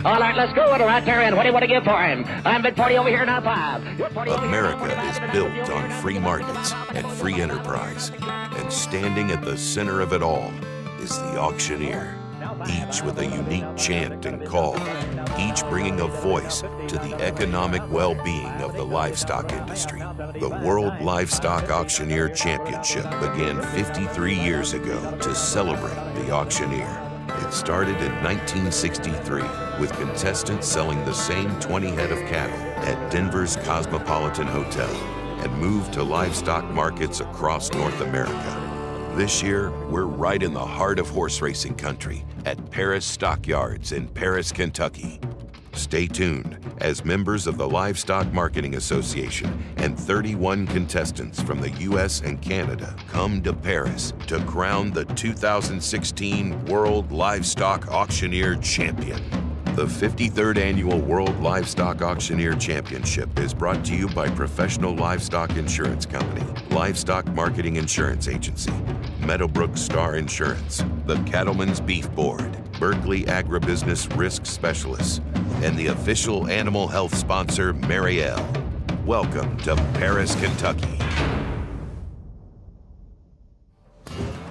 All right, let's go with it right there. And what do you want to give for him? I'm bid 40 over here, now 5. America is built on free markets and free enterprise. And standing at the center of it all is the auctioneer, each with a unique chant and call, each bringing a voice to the economic well-being of the livestock industry. The World Livestock Auctioneer Championship began 53 years ago to celebrate the auctioneer. It started in 1963 with contestants selling the same 20 head of cattle at Denver's Cosmopolitan Hotel and moved to livestock markets across North America. This year, we're right in the heart of horse racing country at Paris Stockyards in Paris, Kentucky. Stay tuned as members of the Livestock Marketing Association and 31 contestants from the U.S. and Canada come to Paris to crown the 2016 World Livestock Auctioneer Champion. The 53rd Annual World Livestock Auctioneer Championship is brought to you by Professional Livestock Insurance Company, Livestock Marketing Insurance Agency, Meadowbrook Star Insurance, the Cattlemen's Beef Board, Berkeley Agribusiness Risk Specialists, and the official animal health sponsor, Marielle. Welcome to Paris, Kentucky.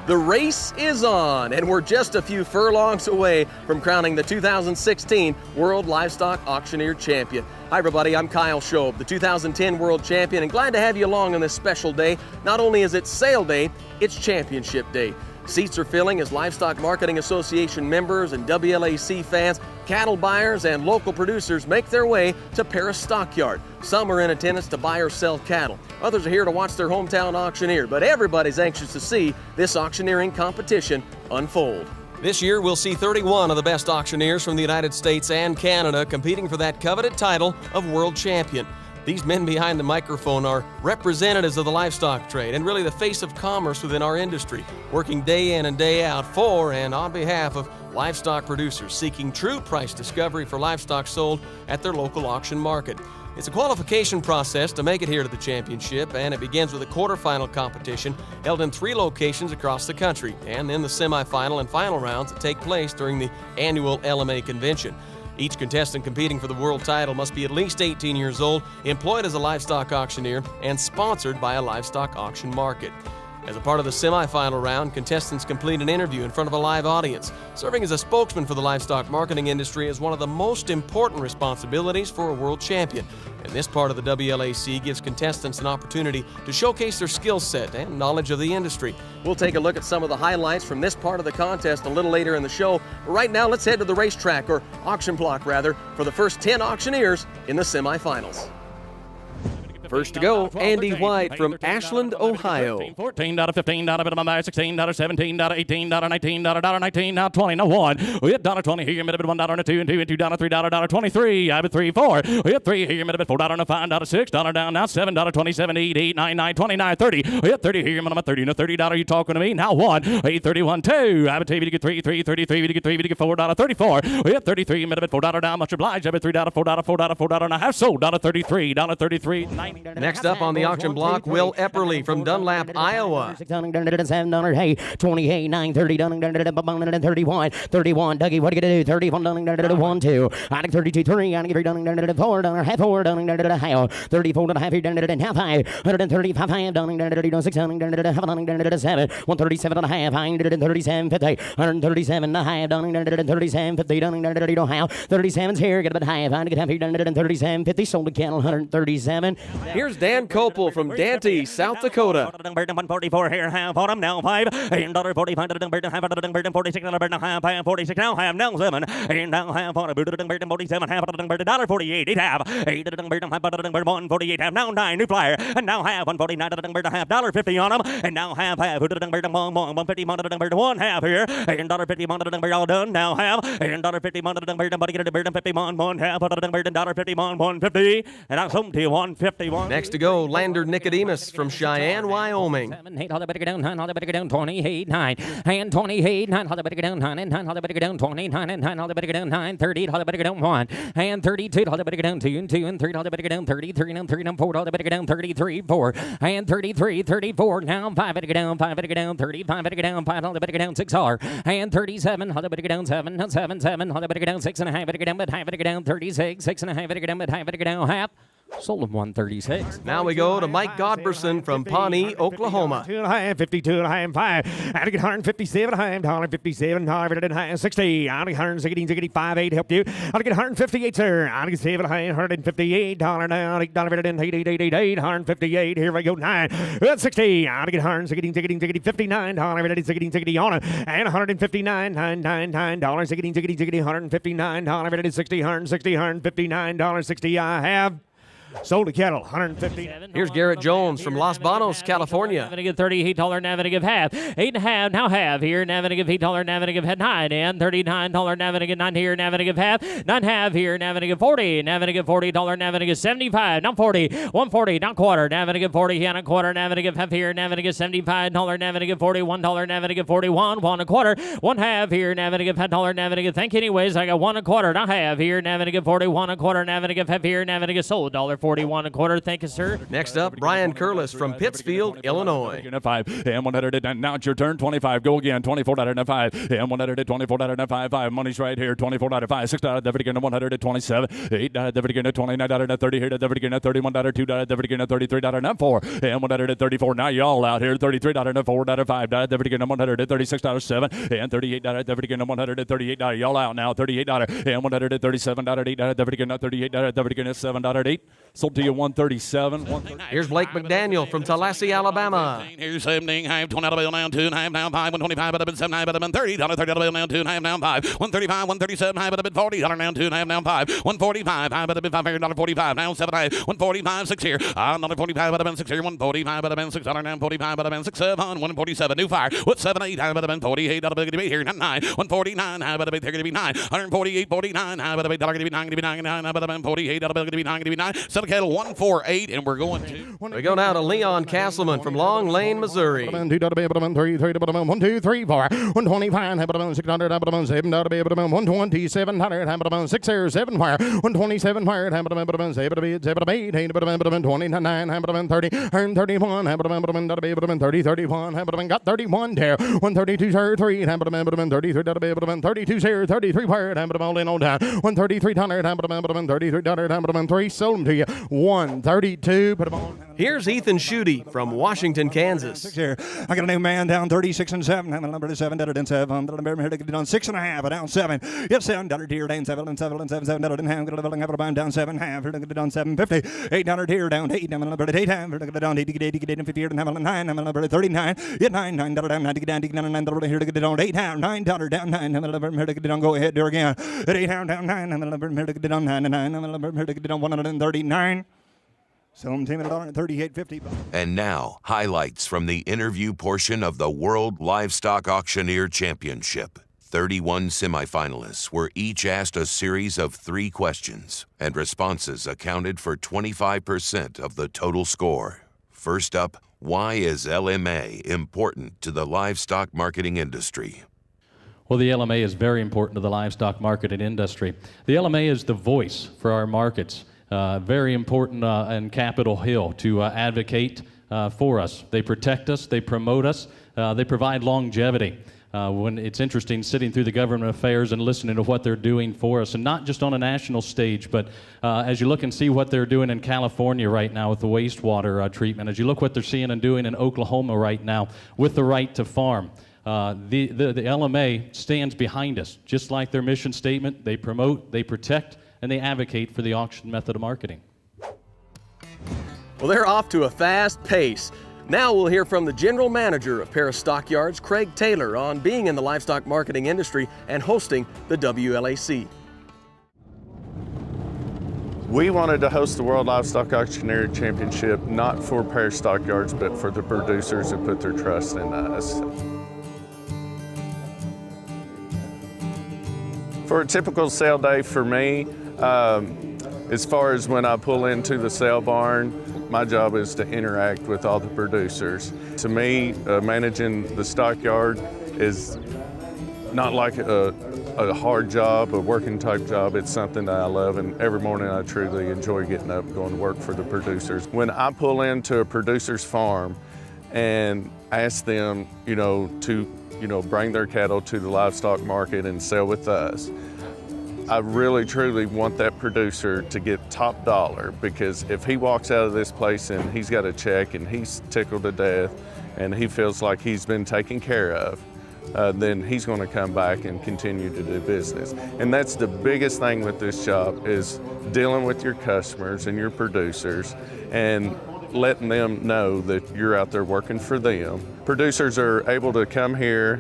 The race is on, and we're just a few furlongs away from crowning the 2016 World Livestock Auctioneer Champion. Hi everybody, I'm Kyle Shobe, the 2010 World Champion, and glad to have you along on this special day. Not only is it sale day, it's championship day. Seats are filling as Livestock Marketing Association members and WLAC fans, cattle buyers, and local producers make their way to Paris Stockyard. Some are in attendance to buy or sell cattle. Others are here to watch their hometown auctioneer, but everybody's anxious to see this auctioneering competition unfold. This year, we'll see 31 of the best auctioneers from the United States and Canada competing for that coveted title of World Champion. These men behind the microphone are representatives of the livestock trade and really the face of commerce within our industry, working day in and day out for and on behalf of livestock producers seeking true price discovery for livestock sold at their local auction market. It's a qualification process to make it here to the championship, and it begins with a quarterfinal competition held in 3 locations across the country, and then the semifinal and final rounds that take place during the annual LMA convention. Each contestant competing for the world title must be at least 18 years old, employed as a livestock auctioneer, and sponsored by a livestock auction market. As a part of the semifinal round, contestants complete an interview in front of a live audience. Serving as a spokesman for the livestock marketing industry is one of the most important responsibilities for a world champion. And this part of the WLAC gives contestants an opportunity to showcase their skill set and knowledge of the industry. We'll take a look at some of the highlights from this part of the contest a little later in the show. But right now, let's head to the racetrack, or auction block rather, for the first 10 auctioneers in the semifinals. First to go, Andy White from Ashland, Ohio. $14, $15, 16, $17, $18, $19, $19, now 20, now 1. We hit $1.20 here, minute $1 and 2 and $2 and $2, $3, $23. I bet 3, 4. We hit 3 here, minute $4 and 5, $6 down, now $7, 27, 8, 8, 9, 9, 29, 30. We hit 30 here, minute 30, no $30. You talking to me? Now 1, 8, 31, 2. I bet 2, you get 3, 3, 33, you get 3, you get $4, 34. We hit 33, minute $4 down, much obliged. I bet $3, $4, $4, $4 and a half, sold, $33, $33, 90. Next up on the auction block, Will Epperly from Dunlap, Iowa. $7, hey, 28, 9, 30, 31, 31, Dougie, what are you gonna do? 31, 1, 2, I think 32, 3, I think $4, half $4, 34 and a half, half 5, 135, 6, 7, 137 and a half, 137, 50, 137 and a half, 37, 50, 37's here, get a bit high, I get half, 37, 50, sold a cattle, 137. Here's Dan Copel from Dante, South Dakota. 144 here, half on them now 5. $45, 46, $46 now half now 7. And now half on a 47 half $48 8 half 8 $148 half now 9 new flyer and now half $149 half $50 on them and now half 150 1 half here and $50 all done now half and $50 buddy get a $50 1 half $50 150 and I'm some to 151 Next to go, Lander Nicodemus from Cheyenne, Wyoming. 7, 8, hold it, better go down, 9, hold it, better go down, 28, 9, and 28, 9, hold it, better go down, 9, and 9, hold it, better go down, 29, and 9, hold it, better go down, 9, 38, hold it, better go down, 1, and 32, hold it, better go down, 2, and 2, and 3, hold it, better go down, 33, and 3, and 4, hold it, better go down, 33, 4, and 33, 34, now 5, better go down, 5, better go down, 35, better go down, 5, hold it, better go down, 6, R, and 37, hold it, better go down, 7, 7, 7, hold it, better go down, 6 and a half, better go down, but half, better go down, 36, 6 and a half, better go down, but half, better go down, half. Sold him 136. Now we go to Mike Godberson from Pawnee, Oklahoma. 52 and a half, 52 and a half, 5. I get 157 and a half, 157, 60. I get 165, 8 helped you. I get 158, sir. I get 7 and a half, $158 down, $8, 158. Here we go, 9. 60. I get 160, 59, $60 on it, and 159, $9, 60, 159, $60, 159, 60. I have. Sold a cattle, 150. Here's Garrett Jones from Los Banos, California. Navinative 30, $8, Navinative half. 8 and a half, now half here. Navinative $8, Navinative had 9. And $39, Navinative 9 here. Navinative half. 9 half here. Navinative 40. Navinative $40, Navinative 75. Now 40. 140, now quarter. Navinative 40 here and a quarter. Navinative half here. Navinative $75, Navinative $41, Navinative 41. 1 a quarter. 1 half here. Navinative had $1, Navinative. Thank you anyways. I got 1 a quarter. Now half here. Navinative 41 a quarter. Navinative half here. Navinative sold $1.41 a quarter. Thank you, sir. Next up, Brian Curlis from Pittsfield, Illinois. 5 and 100. Now it's your turn. 25. Go again. $24.05 and 100. $24.05. 5 money's right here. $24.05. $6 debit again. 127. $8 debit again. $29.30 here. Debit again. $31. $2 debit again. $33.04 and 134. Now y'all out here. $33.04. debit again. $136.07 and $38 debit again. $138. Y'all out now. $38 and $137.8 debit again. $38 debit again. $7.08. Sold to you 137. Here's Blake McDaniel from Tallahassee, Alabama. Here's 17, half, $20 bill now, 2 and a half, now 5, 125, but I've been 7, half, but I've been $30, $30 bill now, 2 and a half, now 5, 135, 137, half, but I've been $40 now, 2 and a half, now 5, 145, half, but I've been $5, now 7, half, 145, 6 here, another 45, but I've been 6 here, 145, but I've been $6, now 45, but I've been 6, 7, 147, new fire, with 7, 8, half, but I've been $48, going to be here, 9, 149, half, but I've been going to be 9, 148, 49, half, but I've been going to be 9, but I've been 48, going to be 9, sell a cattle 148, and we're going to. We go now to Leon Castleman from Long Lane, Missouri. 2, 3, 1, 2, 3, 4, 125, $600, 7, $127, 6 here, 7 wire, 127 wire, 7, 8, 29, 30, 31, 30, 31, got 31 there, 132, 3, 33, 32, 33 wire, all in all down, 133, $33, 3, sold them to you, 132, put them on. Here's Ethan Schutte from Washington, Kansas. Here. I got a new man down 36 and 7. I'm number 7, and 7. Down 6 and a half, down 7. Yes, $7 tier, down 7 and 7 and 7, $7 and half. Got down 7 half. Down 750. $8 tier, down 8. I'm number 8 half. Down 80, 50 and 9. I'm number 39. Yeah, $9 down 90 down $9 here to get down 8 half. $9 down 9. I'm number here to get down. Go ahead there again. At 8 half down 9. I'm number here to get down 9 and 9. I'm number here to get down 139. Some team at $38.50. And now, highlights from the interview portion of the World Livestock Auctioneer Championship. 31 semifinalists were each asked a series of 3 questions, and responses accounted for 25% of the total score. First up, why is LMA important to the livestock marketing industry? Well, the LMA is very important to the livestock marketing industry. The LMA is the voice for our markets. Very important in Capitol Hill to advocate for us. They protect us, they promote us, they provide longevity. When it's interesting sitting through the government affairs and listening to what they're doing for us, and not just on a national stage, but as you look and see what they're doing in California right now with the wastewater treatment, as you look what they're seeing and doing in Oklahoma right now with the right to farm. The LMA stands behind us, just like their mission statement. They promote, they protect, and they advocate for the auction method of marketing. Well, they're off to a fast pace. Now we'll hear from the general manager of Paris Stockyards, Craig Taylor, on being in the livestock marketing industry and hosting the WLAC. We wanted to host the World Livestock Auctioneer Championship not for Paris Stockyards, but for the producers who put their trust in us. For a typical sale day for me, as far as when I pull into the sale barn, My job is to interact with all the producers. To me, managing the stockyard is not like a hard job, a working type job. It's something that I love, and every morning I truly enjoy getting up and going to work for the producers. When I pull into a producer's farm and ask them, to bring their cattle to the livestock market and sell with us, I really truly want that producer to get top dollar, because if he walks out of this place and he's got a check and he's tickled to death and he feels like he's been taken care of, then he's going to come back and continue to do business. And that's the biggest thing with this job, is dealing with your customers and your producers and letting them know that you're out there working for them. Producers are able to come here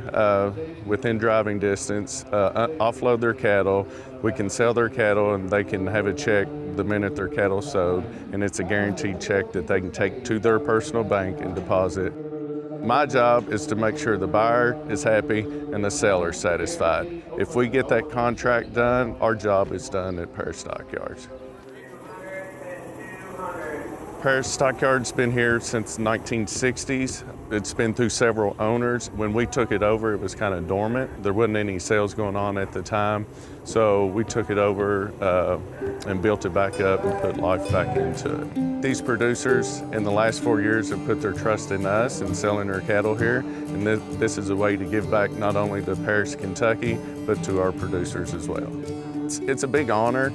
within driving distance, offload their cattle. We can sell their cattle and they can have a check the minute their cattle sold, and it's a guaranteed check that they can take to their personal bank and deposit. My job is to make sure the buyer is happy and the seller satisfied. If we get that contract done, our job is done at Paris Stockyards. Paris Stockyards been here since the 1960s. It's been through several owners. When we took it over, it was kind of dormant. There wasn't any sales going on at the time. So we took it over and built it back up and put life back into it. These producers in the last 4 years have put their trust in us and selling their cattle here. And this is a way to give back not only to Paris, Kentucky, but to our producers as well. It's a big honor.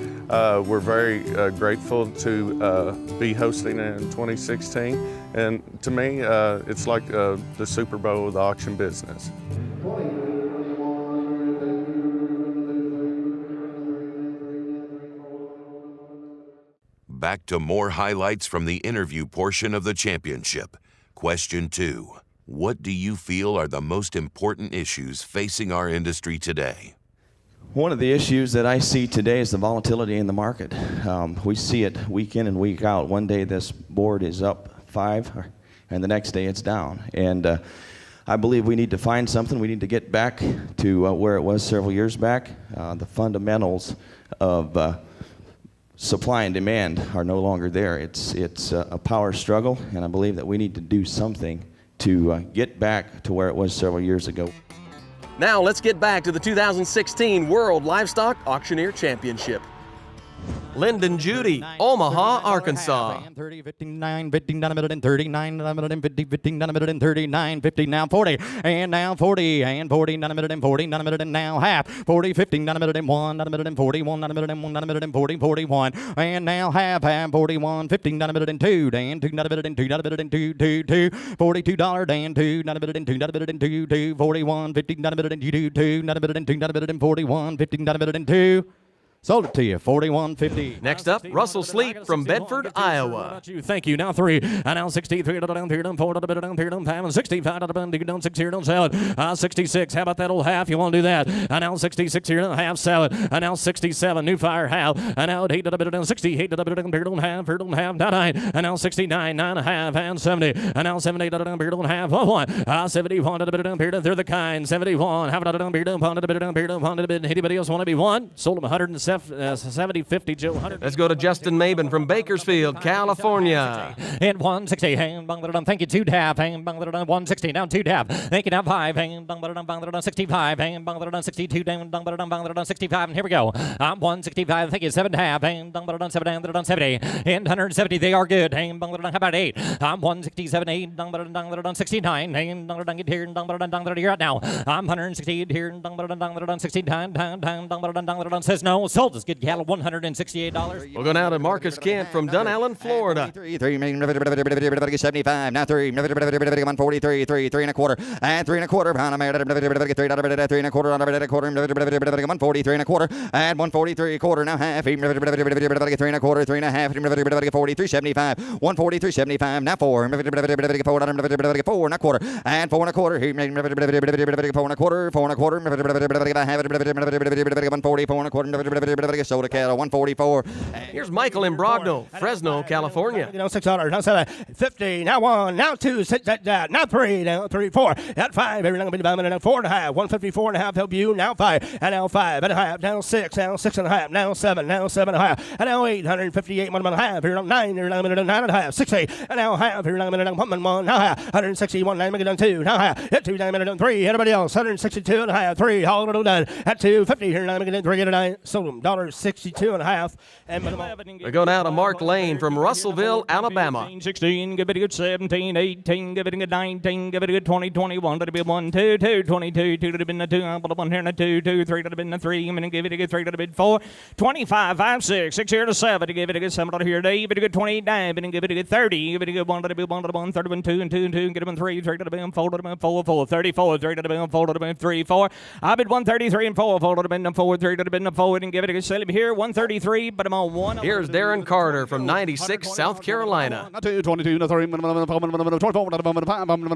We're very grateful to be hosting it in 2016. And to me, it's like the Super Bowl of the auction business. Back to more highlights from the interview portion of the championship. Question 2. What do you feel are the most important issues facing our industry today? One of the issues that I see today is the volatility in the market. We see it week in and week out. One day this board is up 5, and the next day it's down. And I believe we need to find something. We need to get back to where it was several years back. The fundamentals of supply and demand are no longer there. It's a power struggle, and I believe that we need to do something to get back to where it was several years ago. Now let's get back to the 2016 World Livestock Auctioneer Championship. Lyndon Judy, Omaha, Arkansas. 30, 59, 15 down a minute and 39, down a minute and 50, 15 down a minute and 39, 50 now 40, and now 40, and 40 down a minute and 40 down a minute and now half, 40, 15 down a minute and 1 down a minute and 41 down a minute and 1 down a minute and 40, 41, and now half, 41, 15 down a minute and 2, and 2 down a minute and 2 down a minute and 2, $42 and 2 down a minute and 2 down a minute and 2, 41, 15 down a minute and 2 down a minute and 2 down a minute and 41, 15 down a minute and 2. Sold it to you, $41.50. Next up, Russell Sleep from Bedford, Iowa. Thank you. Now 3, and now 63, down here, down 4, down 5, and 65, down 6 here, down salad. 66, how about that old half? You want to do that? And now 66 here, down half salad. And now 67, new fire half. And now 8, down 68, down here, down half, here, down half, down 9. And now 69, 9.5, and 70. And now 78, down here, down half, 1. 71, down here, they're the kind. 71, how about down here, down pounded, anybody else want to be one? Sold them 170, 50, Joe. 100. Let's go to Justin Maben from Bakersfield, California. And 160, hang bang dum. Thank you, 2 tap, hang bang dum. 160, down 2 tap. Thank you, down 5, hang bang dum. 65, hang bang dum. 62, down bang 65, and here we go. 165, thank you, 7 tap, hang bang 70, and 170. They are good. Hang bang how about 8? 167, 8 69, hang bang get here, you're out now. 168 here, 69, says no. Sold us good cattle, $168. We'll go now to Marcus Kent from Dunallen, Florida. 75, now 3, 143, 3 1/4, and 3 1/4 pound, 3 1/4, 140, 3 1/4, and 143 quarter, now half, 3 1/4, 3 1/2, 43, 75, 143, 75, now 4, 4 1/4, and 4 1/4, 4 1/4, 4 1/4, 140, 4 1/4, Soda cattle, 144. Here's Michael in Brogno, Fresno, California. 600, now 7, 50, now 1, now 2, now 3, now 3, 4, now 5, every now 4 and a half, 154 and a half, help you, now 5, and now 5 and a half, now 6 and a half, now 7 and a half, and now 8, 158, 1 and a half, here now 9, here now 9 and a half, 60, and now half, here now 1, now half, 161, 9, make it done 2, now half, hit 2, 9, make it done 3, everybody else, 162 and a half, 3, all it done, at 250, here now make it done 3, and a 9, sold them, $62 and a half, and We go now to Mark Lane from Russellville, Alabama. 16, give it a good 17, 18, give it a good 19, give it a good 20, 21, that'd be 1, 2, 2, 22, 2 to have been the 2, I'll put 1 here and a 2, 2, 3 to have been the 3, I'm going to give it a good 3 to have been 4, 25, 5, 6, 6 here to 7, to give it a good 7 to here to 8, give it a good 29, and give it a good 30, give it a good 1 to be 1 to 1, 31, 2 and 2 and 2, and get them 3, 3 to the bin, 4 to the bin, 4, 4, 34, 3 to the bin, 4 to the bin, 3, 4. I bid 133 and 4, 4 to the bin, 4, 3 to the bin, 4, and give it a good sell here, 133, but I'm on 1. Here's Darren Carter from 96, South Carolina. 2, 22, 3, 24, 25, 6,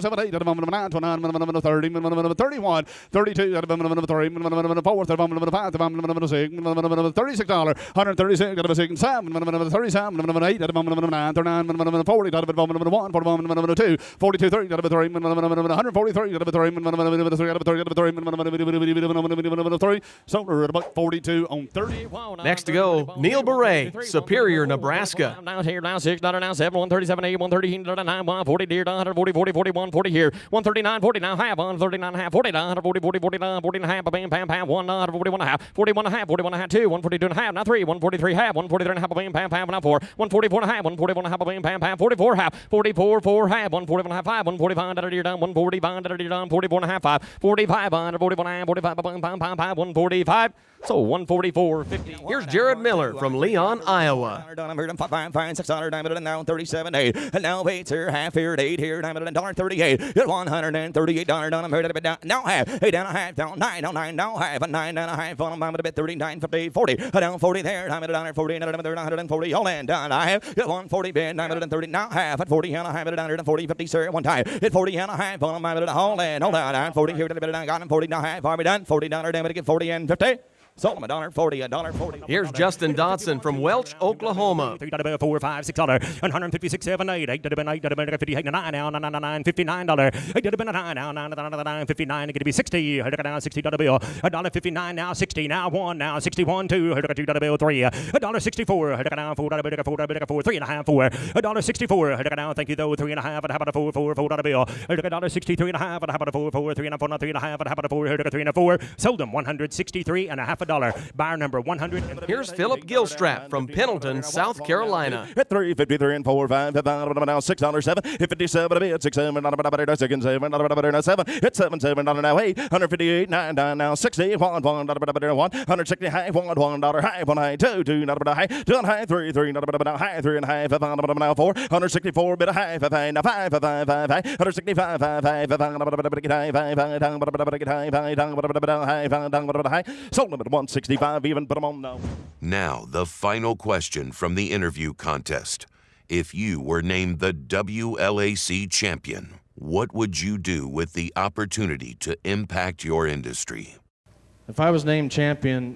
7, 8, 9, 29, 30, 31, 32, 3, 4, 5, 36, $136, 7, 37, 8, 9, 39, 40, 1, 2, 42, 3, 143, sold at about 42 on 30. Next to go, Neil Beret, Superior, Nebraska. Now here, now 6, now 7, 137, 8, 130, 9, 140, dear, 140, 40, 41, 40 here, 139, 40, now half, 139 and a half, 40, 140, 40, 49, 40 and a half, bam, bam, bam, 1, 141 and a half, 41 and a half, 41 and a half, 2, 142 and a half, now 3, 143 half, 143 and a half, bam, bam, bam, now 4, 144 and a half, 141 and a half, bam, bam, bam, 44 half, 44, 4 half, 141 and a half, 5, 145, that are down, 145, that are down, 44 and a half, 5, 45, 141, 45, bam, bam, bam, 145. So 144.50. Here's Jared Miller from Leon, Iowa. 5, 600, now 37, 8, and now 8 here, half here, 8 here, $138, $138, now half, 8 and a half, down 9, now 9, now half, a 9 and a half, on a bit 39, 50, 40, down 40 there, $140, 140, all in, down I have 140 bid, 930, now half, at 40 and a half, 140, 50, sir, one time, at 40 and a half, on my bit, all in, hold on, 40 here, got him 40, now half, are we done? $40, damn it, get 40 and 50. Sold them $1.40, $1.40. Here's Justin Dodson from Welch, Oklahoma. 3, 4, 5, 6, $156, 7, 8, 8, 58, 9, now, $59, $8, 9, now, $59, $59, going to be 60, $60 bill, $1.59, now 60, now 1, now 61, 2, $2 bill, 3, $1.64, $4, 3 and a half, 4, $1.64, now, thank you though, 3 and a half, and how about a 4, $4 bill, $1.63 and a half, and how about a 4, 3 and a 4, 3 and a half, and how about a 4, 3 and a 4, sold them $163 and a half. Buyer number 100. Here's Philip Gilstrap from Pendleton, South Carolina. At 353 and 4, 5, now $6, 7, 57 a bit, 6, 7, 7, 7, hit 7, 7, now 8, 158, 9, now 60, 1, 160 high, $1 high, 1 high, 2, 2, high, 2 high, 3, 3, high, 3 and a half, now 4, 164 bit high, 5, now 5, 165, 5, sold them at 165, even put them on now. Now, the final question from the interview contest. If you were named the WLAC champion, what would you do with the opportunity to impact your industry? If I was named champion,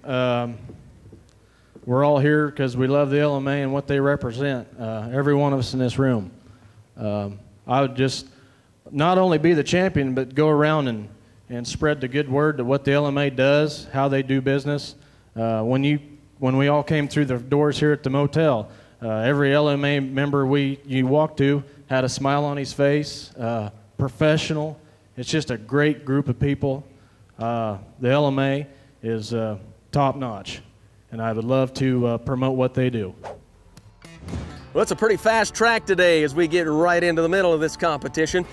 we're all here because we love the LMA and what they represent, every one of us in this room. I would just not only be the champion, but go around and spread the good word to what the LMA does, how they do business. When we all came through the doors here at the motel, every LMA member you walked to had a smile on his face, professional. It's just a great group of people. The LMA is top-notch, and I would love to promote what they do. Well, it's a pretty fast track today as we get right into the middle of this competition.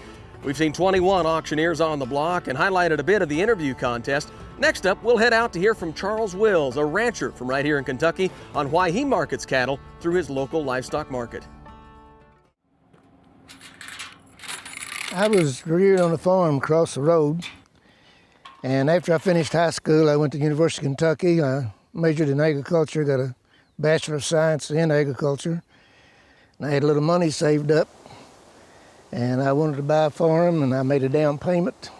We've seen 21 auctioneers on the block and highlighted a bit of the interview contest. Next up, we'll head out to hear from Charles Wills, a rancher from right here in Kentucky, on why he markets cattle through his local livestock market. I was reared on a farm across the road, and after I finished high school, I went to the University of Kentucky. I majored in agriculture, got a Bachelor of Science in agriculture, and I had a little money saved up. And I wanted to buy a farm, and I made a down payment.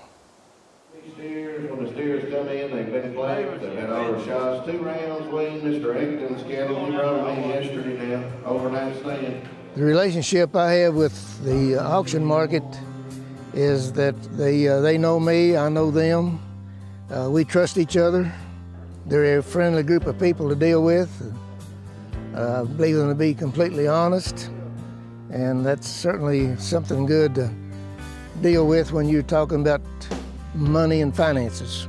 steers. When the steers come in, they've been flagged. They've had all their shots. 2 rounds weaned. Mr. Eggton's cattle. He brought them in yesterday now. Overnight stand. The relationship I have with the auction market is that they know me, I know them. We trust each other. They're a friendly group of people to deal with. I believe them to be completely honest, and that's certainly something good to deal with when you're talking about money and finances.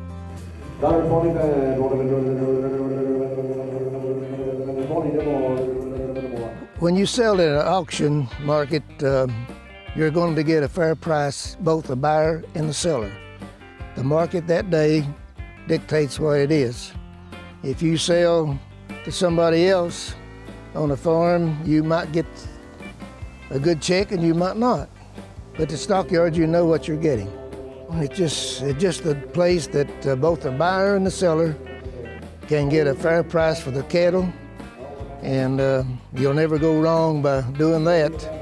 When you sell at an auction market, you're going to get a fair price, both the buyer and the seller. The market that day dictates what it is. If you sell to somebody else on a farm, you might get a good check and you might not. But the stockyards, you know what you're getting. It's just a place that both the buyer and the seller can get a fair price for the cattle, and you'll never go wrong by doing that.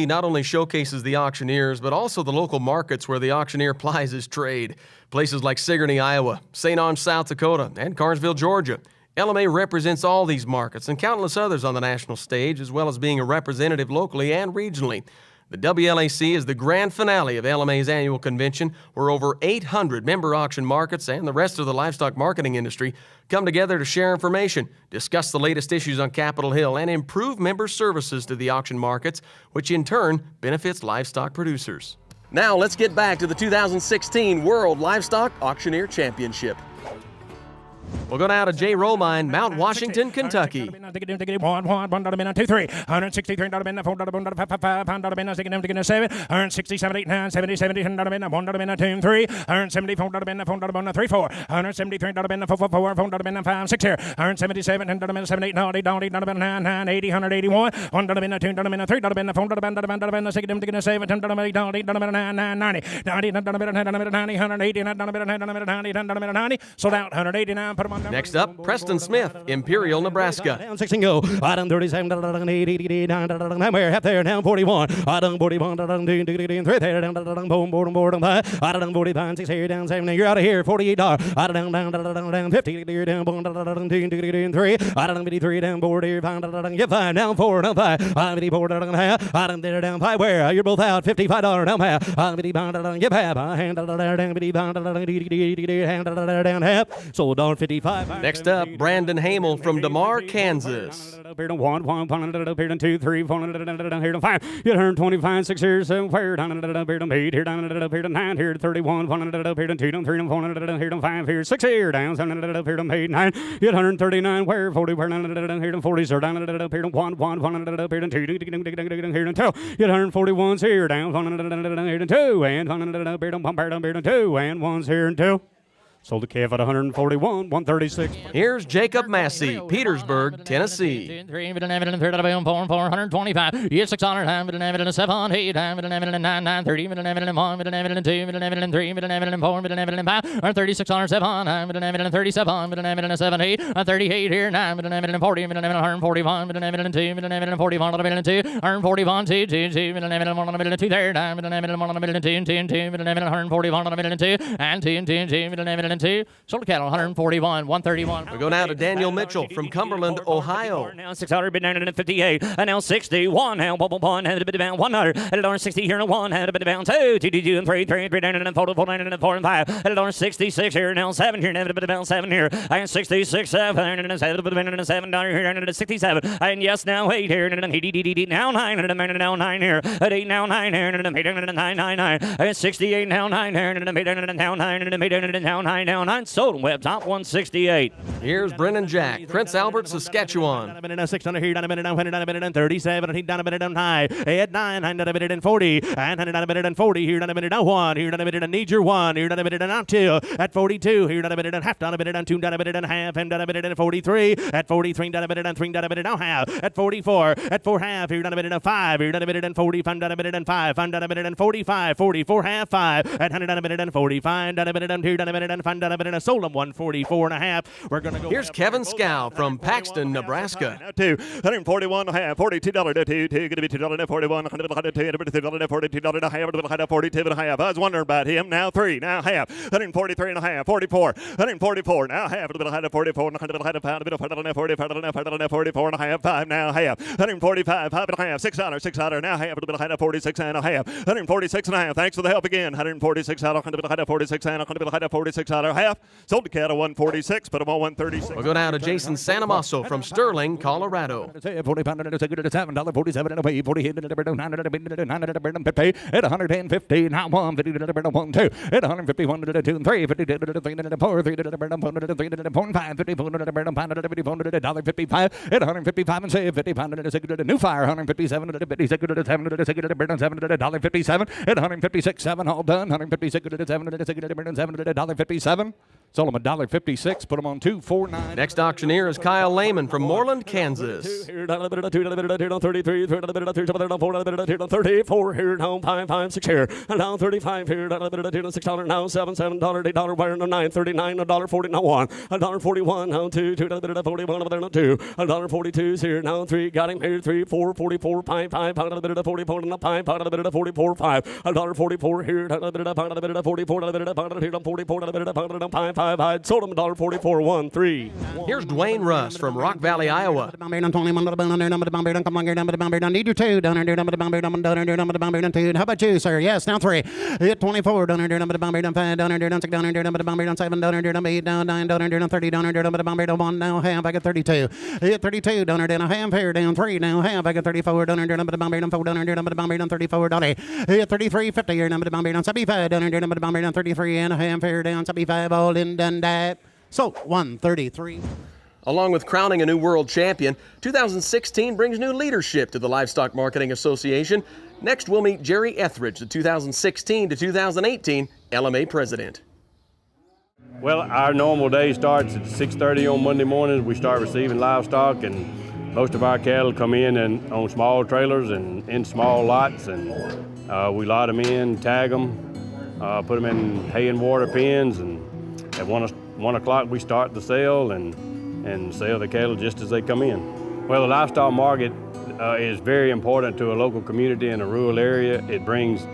Not only showcases the auctioneers, but also the local markets where the auctioneer plies his trade. Places like Sigourney, Iowa, St. Ange, South Dakota, and Carnesville, Georgia. LMA represents all these markets and countless others on the national stage, as well as being a representative locally and regionally. The WLAC is the grand finale of LMA's annual convention, where over 800 member auction markets and the rest of the livestock marketing industry come together to share information, discuss the latest issues on Capitol Hill, and improve member services to the auction markets, which in turn benefits livestock producers. Now let's get back to the 2016 World Livestock Auctioneer Championship. We'll go now to Jay Romine, Mount Washington, Kentucky. 163, $4, $5, $7, 167, 8, 9, 70, 70, $1, 2, 3, 174, $3, 4, 173, $4, 5, 6 here, 177, 7, 8, 9, 9, 80, 181, $1, 2, 3, $4, 7, 90, 90, sold out, 189. Next up, Preston Smith, Imperial, Nebraska. Down 16 go. I done 37, 80, we're half there, down 41. I done 41, 2, 3 there, down, boom, 5. I done 45, 6 here, down 7. You're out of here, $48. I done 50, down, boom, 2, 3. I done 53, down 4 here, 5, get 5, down 4, down 5. I'm 54, down half. I done there, down 5. Where? You're both out, $55, down half. I'm 50, get half. I hand down 50, down half. Sold on 50. Next up, Brandon Hamel from DeMar, Kansas. 1, 2, 3, 4, 5. You turn 25, 6 here, 7 here, 8 here, 9 here, 31, 2, 3, 4, 5 here, 6 here, down 7 8, 9. You 139, where 40, 40, sir, down 1, 2, here, 2. You 141 here, down 2, and 2, and 1's here and 2. Sold the calf at 141, 136. Here's Jacob Massey, Petersburg, Tennessee. 425. Yes, 600. 7, 8, 9, 30, 1, 2, 3, 4, 36 on 7, 37, 7, 8, 38 here, 9, 40, 141, 2, 41, 2, 141, 2, 2, 2 there, 9, 141, 2, and 2, sold cattle 141, 131. We go now to Daniel Mitchell from Cumberland, Ohio. Now 600, 958, and now 61, now 1, and a bit down 100, and $60 here, and 1, and a bit down 2, 2, and 3, 3, and 4, 4, and 4, and 5, and 66 here, now 7 here, and a bit down 7 here, and 66, 7, and $7 here, and 67, and yes, now 8 here, and 80, now 9, and now 9 here, at 8, now 9 here, and 8, and 9, and 68, now 9 here, and 8, and now 9, and now 9. 9 down 9. Sold them web top 168. Here's Brennan Jack, Prince Albert, Saskatchewan. 600 here, down a minute, down 37, he down a minute, down high, at 9, down a minute and 40, and down a minute and 40, here down a minute, down 1, here down a minute and need your 1, here down a minute and out 2, at 42, here down a minute and half, down a minute and 2, down a minute and half, and down a minute and 43, at 43, down a minute and 3, down a minute now half, at 44, at 4 half, here down a minute and 5, here down a minute and 40, down a minute and 5, down a minute and 45, 44 half, 5, at 100 down a minute and 45, down a minute and 2, down a minute and 5, down a minute and sold them 144 and a half. We're going to go. Here's Kevin Scow from Paxton, Nebraska. 141 and a half, $42 to two, going to be $2.41, $42 and a half, $42 and a half. I was wondering about him. Now 3, now half, 143 and a half, 44, 144, now half, a little bit of 44, and a pound, a bit of 44 and a half, 5, now half, 145, 5 and a half, $6, now half, a little bit of 46 and a half, 146 and a half. Thanks for the help again. 146 out, 146 and a 46 out of half. Sold the cattle 146, put them on 136. We'll go down to Jason Sanamaso from Sterling, Colorado. 40 pound and a $7.47 and away, 40 hit at 950 at 150, now 150 2 at 151 to 2 and 3, 50 to 3 and 4, 3 to 3 and 5, 50 $55 at 155 and say 50 pound and a cigarette at new fire, 157 at 56 at 7 at a cigarette at $7 at $1.57 at 156, 7 all done, 156 at 7 at a cigarette at $7 at $1.57. Sold them $1.56, put them on 249. Next auctioneer is Kyle Lehman from Moreland, Kansas. 33, 34 here, down 5, 6 here, down 35 here, down $6 now, $7, $8, wire no 9, 39, $1.40 now 1, $1.41 now 2, $2.41 2, $1.42 here now 3, got him here 3, 4, 44, 5, 5, $40, 44, 5, $1.44 here, $44, 5, 5, I sold him $1.44, 1, 3. Here's Dwayne Russ from Rock Valley, Iowa. Need you 2, down there, down 2. How about you, sir? Yes, now 3. Hit 24, down there, down 5, down there, down 6, down there, down 7, down there, down 8, down 9, down there, down 30, down there, down 1, now half, I got 32. Hit 32, down there, down a half here, down 3, now half, I got 34, down there, down 4, down there, down $34. Hit 33, 50 here, down 75, down there, down 33 and a half here, down 75, all in, done that. So 133. Along with crowning a new world champion, 2016 brings new leadership to the Livestock Marketing Association. Next, we'll meet Jerry Etheridge, the 2016 to 2018 LMA president. Well, our normal day starts at 6:30 on Monday mornings. We start receiving livestock, and most of our cattle come in and on small trailers and in small lots, and we lot them in, tag them, put them in hay and water pens, and at 1 o'clock we start the sale and sell the cattle just as they come in. Well, the livestock market is very important to a local community in a rural area. It brings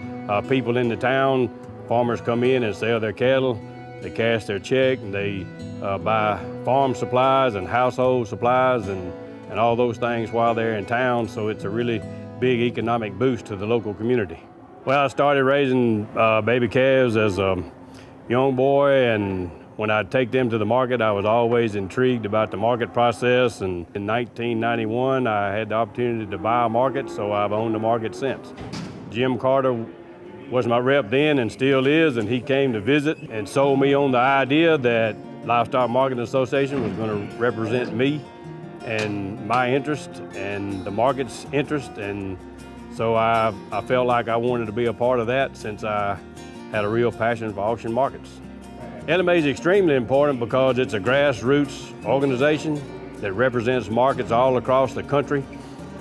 people into town. Farmers come in and sell their cattle. They cash their check, and they buy farm supplies and household supplies and all those things while they're in town, so it's a really big economic boost to the local community. Well, I started raising baby calves as a young boy, and when I'd take them to the market, I was always intrigued about the market process, and in 1991, I had the opportunity to buy a market, so I've owned the market since. Jim Carter was my rep then and still is, and he came to visit and sold me on the idea that Livestock Marketing Association was going to represent me and my interest and the market's interest, and so I felt like I wanted to be a part of that since I had a real passion for auction markets. LMA is extremely important because it's a grassroots organization that represents markets all across the country.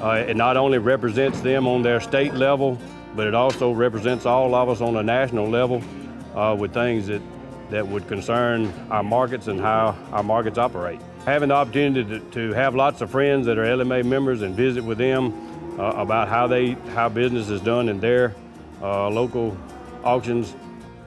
It not only represents them on their state level, but it also represents all of us on a national level with things that would concern our markets and how our markets operate. Having the opportunity to have lots of friends that are LMA members and visit with them about how business is done in their local auctions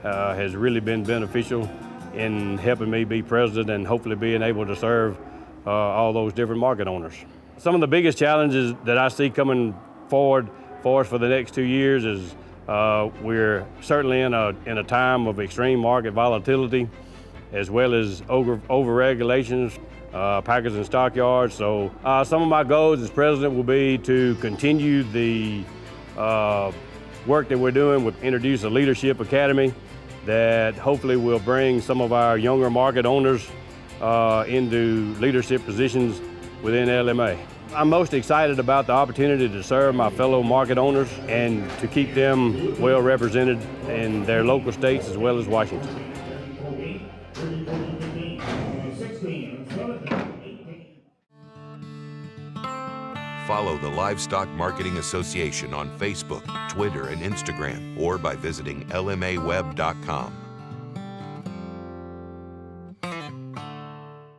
has really been beneficial in helping me be president and hopefully being able to serve all those different market owners. Some of the biggest challenges that I see coming forward for us for the next 2 years is we're certainly in a time of extreme market volatility, as well as over-regulations, packers and stockyards. So some of my goals as president will be to continue the work that we're doing with introduce a leadership academy that hopefully will bring some of our younger market owners into leadership positions within LMA. I'm most excited about the opportunity to serve my fellow market owners and to keep them well represented in their local states as well as Washington. Follow the Livestock Marketing Association on Facebook, Twitter, and Instagram, or by visiting lmaweb.com.